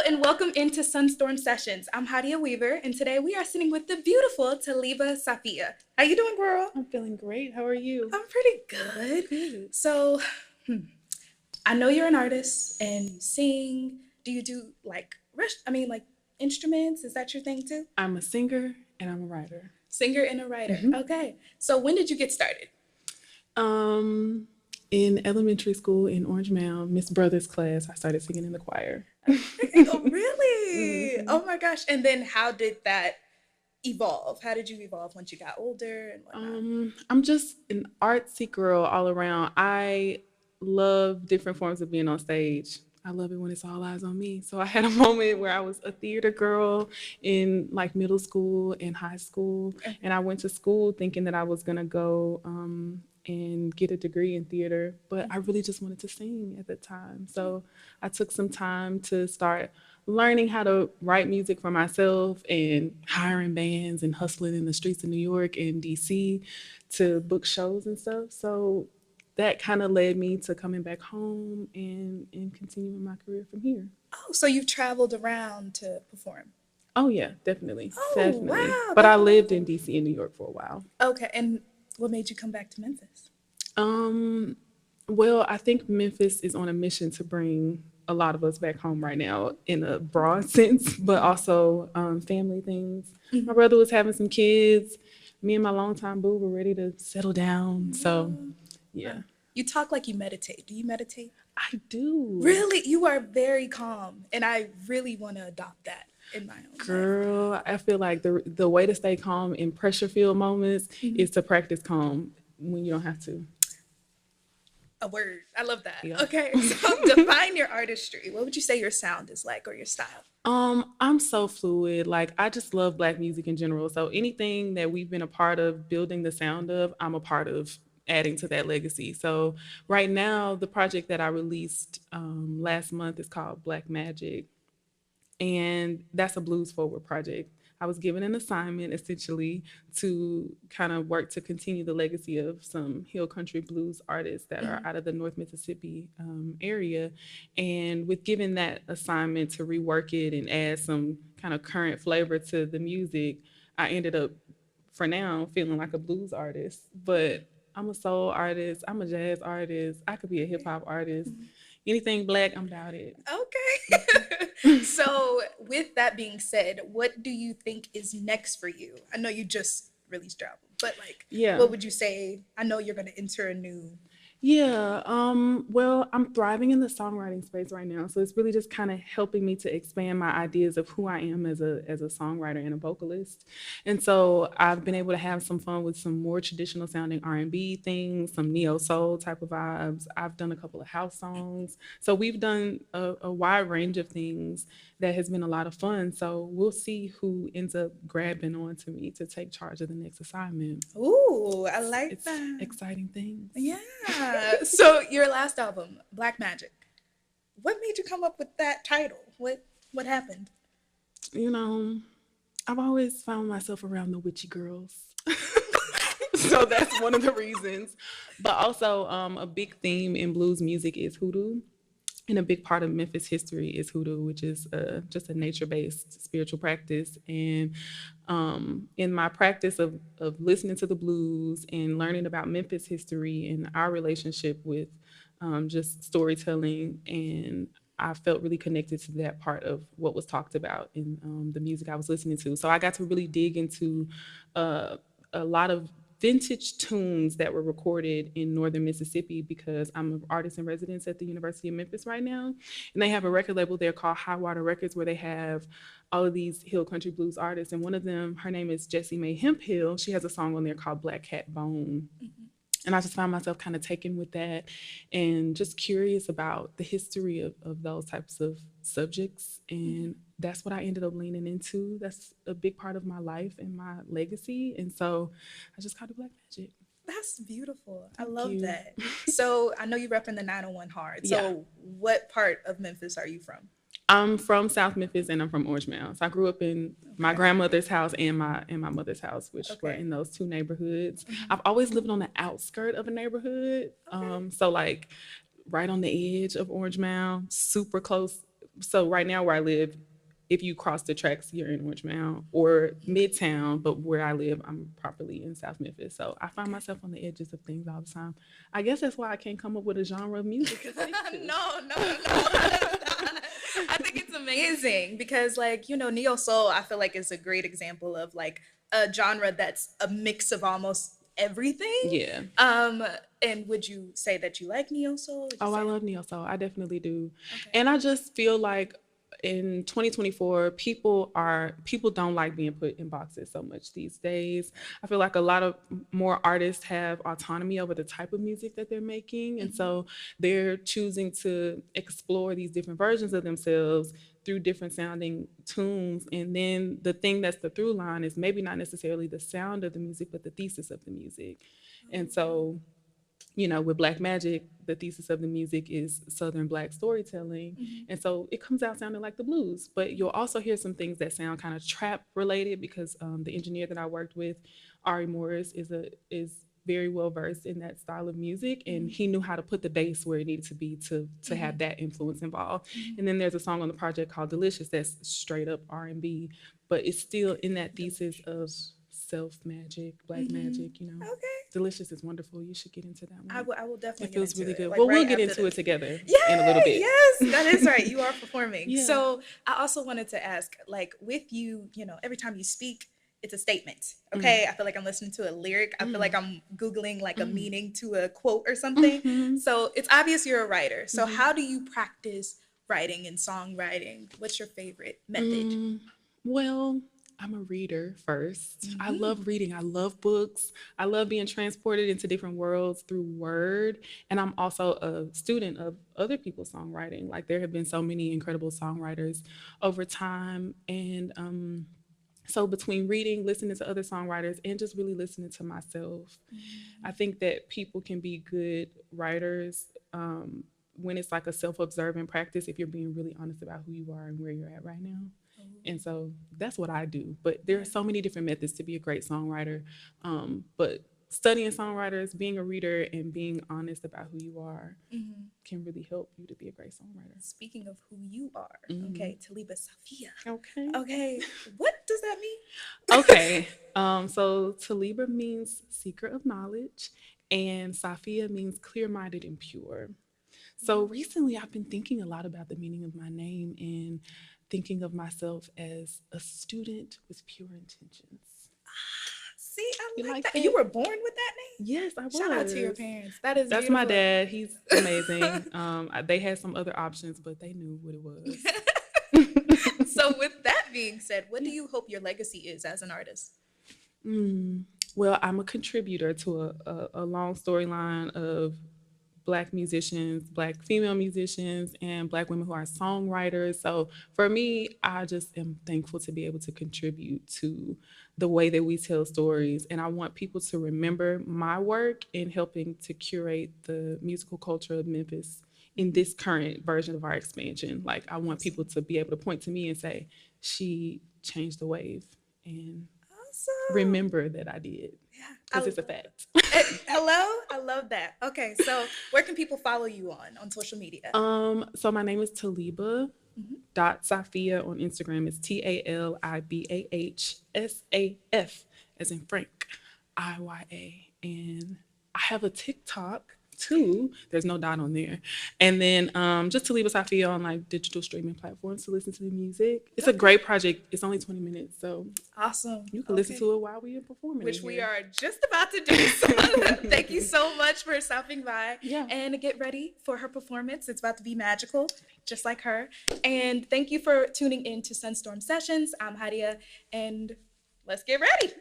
and welcome into Sonstorm Sessions. I'm Hidyah Weaver, and today we are sitting with the beautiful Talibah Safiya. How you doing, girl? I'm feeling great. How are you? I'm pretty good. Good. So, I know you're an artist and you sing. Do you do like instruments? Is that your thing too? I'm a singer and I'm a writer. Singer and a writer. hmm Okay. So when did you get started? Um, in elementary school in Orange Mound, Miss Brothers class, I started singing in the choir. Oh, really? hmm Oh my gosh. And then how did that evolve? How did you evolve once you got older and whatnot? I'm just an artsy girl all around. I love different forms of being on stage. I love it when it's all eyes on me. So I had a moment where I was a theater girl in like middle school and high school, and I went to school thinking that I was gonna go and get a degree in theater, but I really just wanted to sing at the time. So I took some time to start learning how to write music for myself and hiring bands and hustling in the streets of New York and DC to book shows and stuff. So that kind of led me to coming back home and continuing my career from here. Oh, so you've traveled around to perform. Oh yeah, definitely, Oh, definitely. wow. But I lived in DC and New York for a while. Okay. And what made you come back to Memphis? Um, well, I think Memphis is on a mission to bring a lot of us back home right now in a broad sense, but also family things. My brother was having some kids. Me and my longtime boo were ready to settle down. So, yeah, You talk like you meditate. Do you meditate? I do. Really? You are very calm. And I really want to adopt that in my own life. Girl, I feel like the way to stay calm in pressure filled moments is to practice calm when you don't have to. A word. I love that. Yeah. Okay. So define your artistry. What would you say your sound is like or your style? I'm so fluid. Like I just love black music in general. So anything that we've been a part of building the sound of, I'm a part of adding to that legacy. So right now, the project that I released last month is called Black Magic, and that's a blues forward project. I was given an assignment essentially to kind of work to continue the legacy of some hill country blues artists that are out of the North Mississippi area. And with giving that assignment to rework it and add some kind of current flavor to the music, I ended up, for now, feeling like a blues artist. But I'm a soul artist, I'm a jazz artist, I could be a hip hop artist. Anything black, I'm about it. Okay. So, with that being said, what do you think is next for you? I know you just released your album, but like, Yeah. what would you say? I know you're going to enter a new. Yeah, well, I'm thriving in the songwriting space right now, so it's really just kind of helping me to expand my ideas of who I am as a songwriter and a vocalist. And so I've been able to have some fun with some more traditional sounding R&B things, some neo soul type of vibes. I've done a couple of house songs. So we've done a wide range of things that has been a lot of fun. So we'll see who ends up grabbing onto me to take charge of the next assignment. Ooh, I like It's that. exciting things. Yeah. So, your last album, Black Magic. What made you come up with that title? What happened? You know, I've always found myself around the witchy girls. So that's one of the reasons. But also, a big theme in blues music is hoodoo. And a big part of Memphis history is hoodoo, which is just a nature based spiritual practice. And in my practice of listening to the blues and learning about Memphis history and our relationship with just storytelling, and I felt really connected to that part of what was talked about in the music I was listening to. So I got to really dig into uh, a lot of vintage tunes that were recorded in northern Mississippi because I'm an artist in residence at the University of Memphis right now. And they have a record label there called High Water Records where they have all of these hill country blues artists. And one of them, her name is Jessie Mae Hemphill. She has a song on there called Black Cat Bone. And I just found myself kind of taken with that and just curious about the history of those types of subjects. And that's what I ended up leaning into. That's a big part of my life and my legacy. And so I just called it Black Magic. That's beautiful. I Thank love you. that. So, I know you rep in the 901 hard. Yeah. So, what part of Memphis are you from? I'm from South Memphis and I'm from Orange Mound. So I grew up in my grandmother's house and my mother's house, which were Okay. in those two neighborhoods. I've always lived on the outskirt of a neighborhood. So like right on the edge of Orange Mound, super close So right now where I live, if you cross the tracks, you're in Orange Mound or Midtown. But where I live, I'm properly in South Memphis. So I find Okay. myself on the edges of things all the time. I guess that's why I can't come up with a genre of music to stick to. No, no, no. I think it's amazing because, like, neo soul, I feel like is a great example of like a genre that's a mix of almost everything. Yeah. Um, and would you say that you like neo soul? Would you Oh, I say love neo soul. I definitely do. okay? And I just feel like in 2024, people don't like being put in boxes so much these days. I feel like a lot of more artists have autonomy over the type of music that they're making, and Hmm. so they're choosing to explore these different versions of themselves through different sounding tunes. And then the thing that's the through line is maybe not necessarily the sound of the music, but the thesis of the music. And so with Black Magic, the thesis of the music is Southern Black storytelling. Hmm. And so it comes out sounding like the blues. But you'll also hear some things that sound kind of trap related because the engineer that I worked with, Ari Morris, is very well versed in that style of music, and he knew how to put the bass where it needed to be to have that influence involved. And then there's a song on the project called Delicious that's straight up R&B, but it's still in that thesis of Delicious. self magic, black Hmm. magic. Okay. Delicious is wonderful. You should get into that one. I will It definitely get feels into really it. good. Like Well, we'll right get after into it this. together in a little Yay! bit. Yes, that is right. You are performing. Yeah. So I also wanted to ask, like, with you, every time you speak, it's a statement. Mm, Okay. I feel like I'm listening to a lyric. I feel like mm, I'm Googling like a mm, meaning to a quote or something. mm-hmm, So it's obvious you're a writer. So mm-hmm. how do you practice writing and songwriting? What's your favorite method? Mm, well, I'm a reader first. I Hmm. love reading. I love books. I love being transported into different worlds through word. And I'm also a student of other people's songwriting. Like there have been so many incredible songwriters over time. And so between reading, listening to other songwriters, and just really listening to myself, I think that people can be good writers when it's like a self-observant practice if you're being really honest about who you are and where you're at right now. And so that's what I do. But there are Yeah. so many different methods to be a great songwriter. But studying songwriters, being a reader, and being honest about who you are Hmm. can really help you to be a great songwriter. Speaking of who you are, Hmm. okay, Talibah Safiya. Okay. Okay, what does that mean? Okay. So Talibah means seeker of knowledge, and Safiya means clear minded and pure. So recently, I've been thinking a lot about the meaning of my name and thinking of myself as a student with pure intentions. See, I You like like that. You that? were born with that name? Yes, I Shout out to your was. parents. That is That's my beautiful. dad. He's amazing. They had some other options, but they knew what it was. So, with that being said, what do Yeah. you hope your legacy is as an artist? Mm. Well, I'm a contributor to a long storyline of Black musicians, Black female musicians, and Black women who are songwriters. So for me, I just am thankful to be able to contribute to the way that we tell stories. And I want people to remember my work in helping to curate the musical culture of Memphis in Mhm. this current version of our expansion. Like, I want people Awesome. to be able to point to me and say, she changed the wave. And Awesome. remember that I did, Yeah, I because love it's a it. fact. Hello, I love that. Okay, so where can people follow you on social media? So my name is Talibah Mhm. dot Safiya on Instagram. It's TALIBAHSAF as in Frank, IYA. And I have a TikTok too. There's no dot on there. And then just Talibah Safiya on like digital streaming platforms to listen to the music. It's a Okay, great project. It's only 20 minutes, so awesome. you can listen Okay, to it while we are performing in which we here. are just about to do. So thank you so much for stopping by Yeah. and get ready for her performance. It's about to be magical, just like her. And thank you for tuning in to Sunstorm Sessions. I'm Hidyah, and let's get ready.